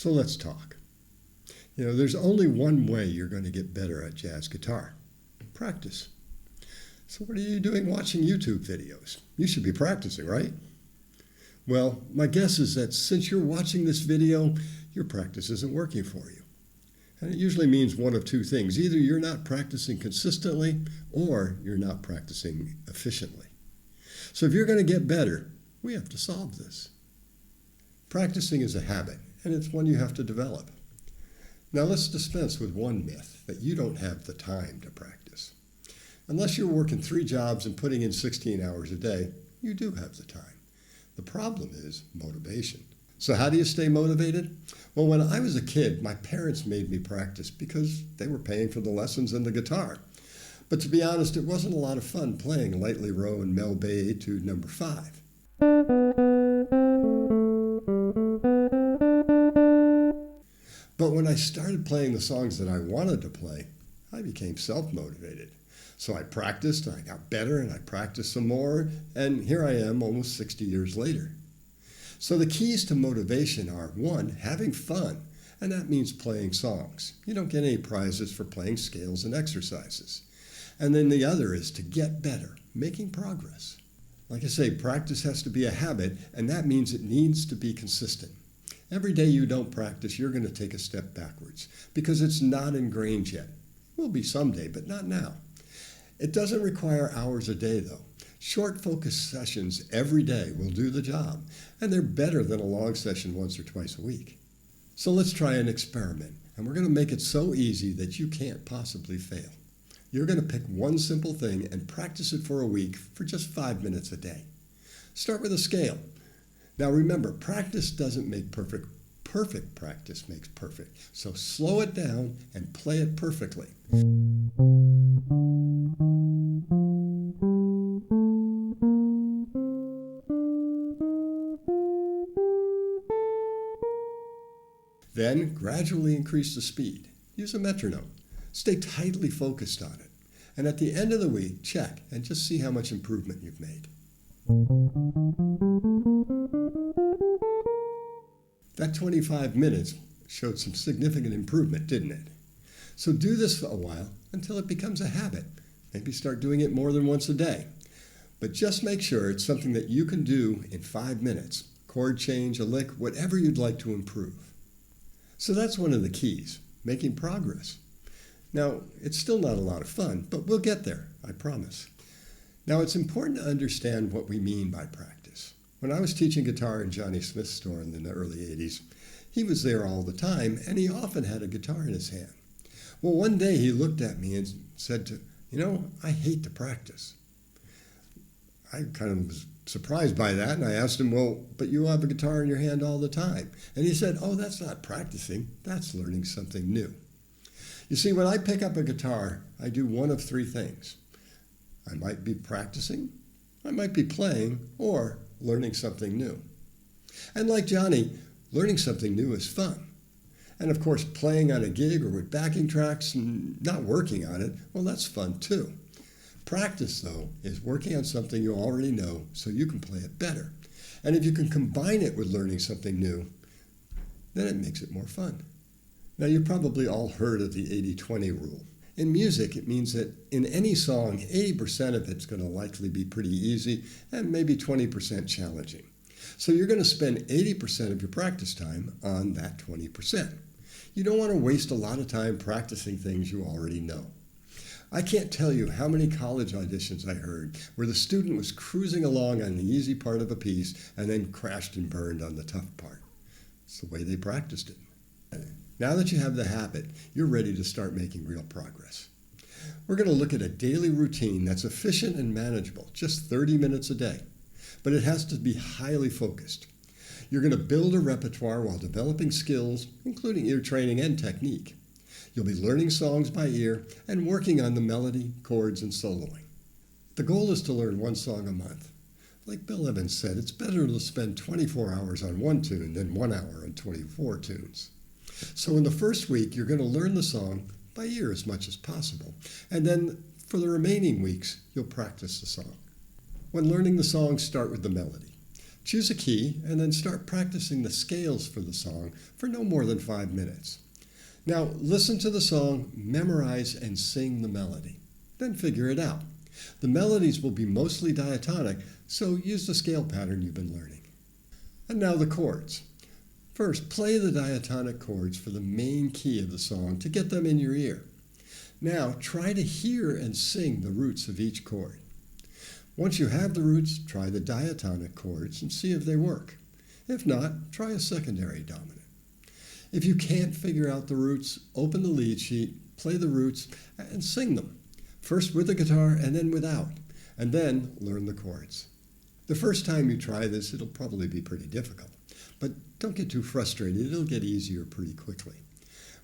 So let's talk. There's only one way you're going to get better at jazz guitar. Practice. So what are you doing watching YouTube videos? You should be practicing, right? Well, my guess is that since you're watching this video, your practice isn't working for you. And it usually means one of two things. Either you're not practicing consistently or you're not practicing efficiently. So if you're going to get better, we have to solve this. Practicing is a habit, and it's one you have to develop. Now let's dispense with one myth, that you don't have the time to practice. Unless you're working 3 jobs and putting in 16 hours a day, you do have the time. The problem is motivation. So how do you stay motivated? Well, when I was a kid, my parents made me practice because they were paying for the lessons and the guitar. But to be honest, it wasn't a lot of fun playing Lightly Row and Mel Bay Etude No. 5. But when I started playing the songs that I wanted to play, I became self-motivated. So I practiced, and I got better, and I practiced some more, and here I am almost 60 years later. So the keys to motivation are, 1, having fun, and that means playing songs. You don't get any prizes for playing scales and exercises. And then the other is to get better, making progress. Like I say, practice has to be a habit, and that means it needs to be consistent. Every day you don't practice, you're going to take a step backwards because it's not ingrained yet. Will be someday, but not now. It doesn't require hours a day, though. Short focused sessions every day will do the job, and they're better than a long session once or twice a week. So let's try an experiment, and we're going to make it so easy that you can't possibly fail. You're going to pick one simple thing and practice it for a week for just 5 minutes a day. Start with a scale. Now remember, practice doesn't make perfect. Perfect practice makes perfect. So slow it down and play it perfectly. Then gradually increase the speed. Use a metronome. Stay tightly focused on it. And at the end of the week, check and just see how much improvement you've made. That 25 minutes showed some significant improvement, didn't it? So do this for a while until it becomes a habit. Maybe start doing it more than once a day. But just make sure it's something that you can do in 5 minutes. Chord change, a lick, whatever you'd like to improve. So that's one of the keys, making progress. Now, it's still not a lot of fun, but we'll get there, I promise. Now, it's important to understand what we mean by practice. When I was teaching guitar in Johnny Smith's store in the early 80s, he was there all the time, and he often had a guitar in his hand. Well, one day he looked at me and said, I hate to practice. I kind of was surprised by that, and I asked him, well, but you have a guitar in your hand all the time. And he said, oh, that's not practicing, that's learning something new. You see, when I pick up a guitar, I do one of 3 things. I might be practicing, I might be playing, or learning something new. And like Johnny, learning something new is fun. And of course, playing on a gig or with backing tracks and not working on it, well, that's fun too. Practice, though, is working on something you already know so you can play it better. And if you can combine it with learning something new, then it makes it more fun. Now, you've probably all heard of the 80-20 rule. In music, it means that in any song, 80% of it's going to likely be pretty easy and maybe 20% challenging. So you're going to spend 80% of your practice time on that 20%. You don't want to waste a lot of time practicing things you already know. I can't tell you how many college auditions I heard where the student was cruising along on the easy part of a piece and then crashed and burned on the tough part. It's the way they practiced it. Now that you have the habit, you're ready to start making real progress. We're going to look at a daily routine that's efficient and manageable, just 30 minutes a day. But it has to be highly focused. You're going to build a repertoire while developing skills, including ear training and technique. You'll be learning songs by ear and working on the melody, chords, and soloing. The goal is to learn 1 song a month. Like Bill Evans said, it's better to spend 24 hours on 1 tune than 1 hour on 24 tunes. So in the first week, you're going to learn the song by ear as much as possible. And then for the remaining weeks, you'll practice the song. When learning the song, start with the melody. Choose a key and then start practicing the scales for the song for no more than 5 minutes. Now listen to the song, memorize and sing the melody. Then figure it out. The melodies will be mostly diatonic, so use the scale pattern you've been learning. And now the chords. First, play the diatonic chords for the main key of the song to get them in your ear. Now, try to hear and sing the roots of each chord. Once you have the roots, try the diatonic chords and see if they work. If not, try a secondary dominant. If you can't figure out the roots, open the lead sheet, play the roots, and sing them. First with the guitar and then without, and then learn the chords. The first time you try this, it'll probably be pretty difficult, but don't get too frustrated. It'll get easier pretty quickly.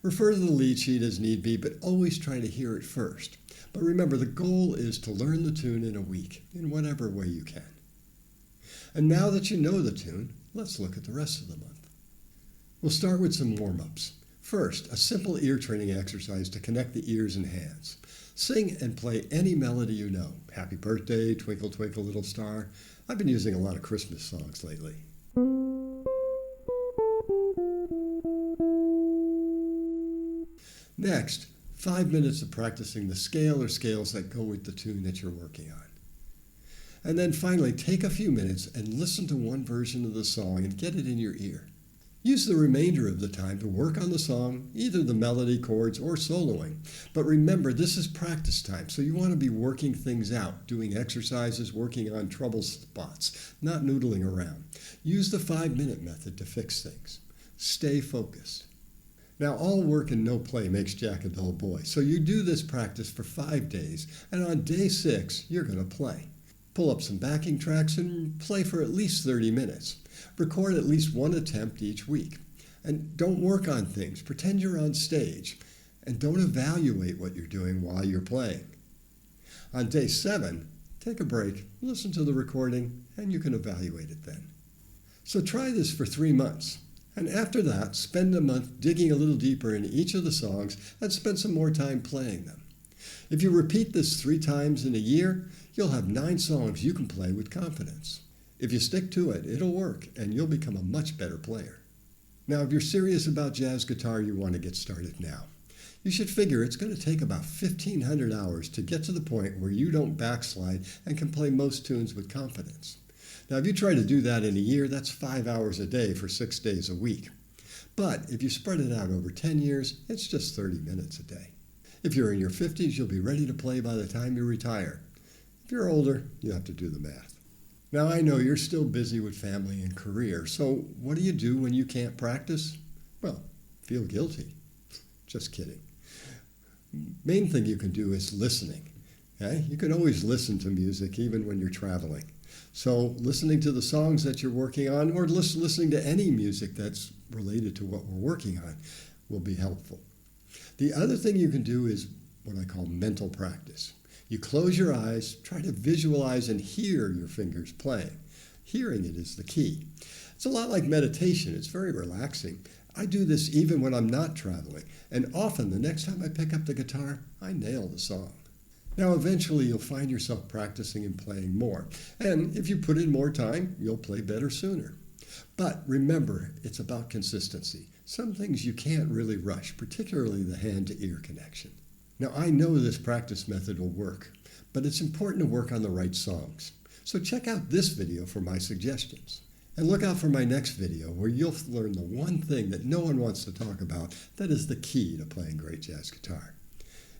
Refer to the lead sheet as need be, but always try to hear it first. But remember, the goal is to learn the tune in a week, in whatever way you can. And now that you know the tune, let's look at the rest of the month. We'll start with some warm-ups. First, a simple ear training exercise to connect the ears and hands. Sing and play any melody you know. Happy Birthday, Twinkle Twinkle Little Star. I've been using a lot of Christmas songs lately. Next, 5 minutes of practicing the scale or scales that go with the tune that you're working on. And then finally, take a few minutes and listen to one version of the song and get it in your ear. Use the remainder of the time to work on the song, either the melody, chords, or soloing. But remember, this is practice time, so you want to be working things out, doing exercises, working on trouble spots, not noodling around. Use the 5-minute method to fix things. Stay focused. Now, all work and no play makes Jack a dull boy, so you do this practice for 5 days, and on day 6, you're going to play. Pull up some backing tracks and play for at least 30 minutes. Record at least one attempt each week. And don't work on things. Pretend you're on stage. And don't evaluate what you're doing while you're playing. On day 7, take a break, listen to the recording, and you can evaluate it then. So try this for 3 months. And after that, spend a month digging a little deeper in each of the songs and spend some more time playing them. If you repeat this 3 times in a year, you'll have 9 songs you can play with confidence. If you stick to it, it'll work, and you'll become a much better player. Now, if you're serious about jazz guitar, you want to get started now. You should figure it's going to take about 1,500 hours to get to the point where you don't backslide and can play most tunes with confidence. Now, if you try to do that in a year, that's 5 hours a day for 6 days a week. But if you spread it out over 10 years, it's just 30 minutes a day. If you're in your 50s, you'll be ready to play by the time you retire. If you're older, you have to do the math. Now, I know you're still busy with family and career, so what do you do when you can't practice? Well, feel guilty. Just kidding. Main thing you can do is listening. Okay? You can always listen to music even when you're traveling. So listening to the songs that you're working on, or listening to any music that's related to what we're working on, will be helpful. The other thing you can do is what I call mental practice. You close your eyes, try to visualize and hear your fingers playing. Hearing it is the key. It's a lot like meditation. It's very relaxing. I do this even when I'm not traveling, and often the next time I pick up the guitar, I nail the song. Now, eventually, you'll find yourself practicing and playing more, and if you put in more time, you'll play better sooner. But remember, it's about consistency. Some things you can't really rush, particularly the hand-to-ear connection. Now, I know this practice method will work, but it's important to work on the right songs. So check out this video for my suggestions. And look out for my next video where you'll learn the one thing that no one wants to talk about that is the key to playing great jazz guitar.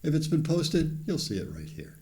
If it's been posted, you'll see it right here.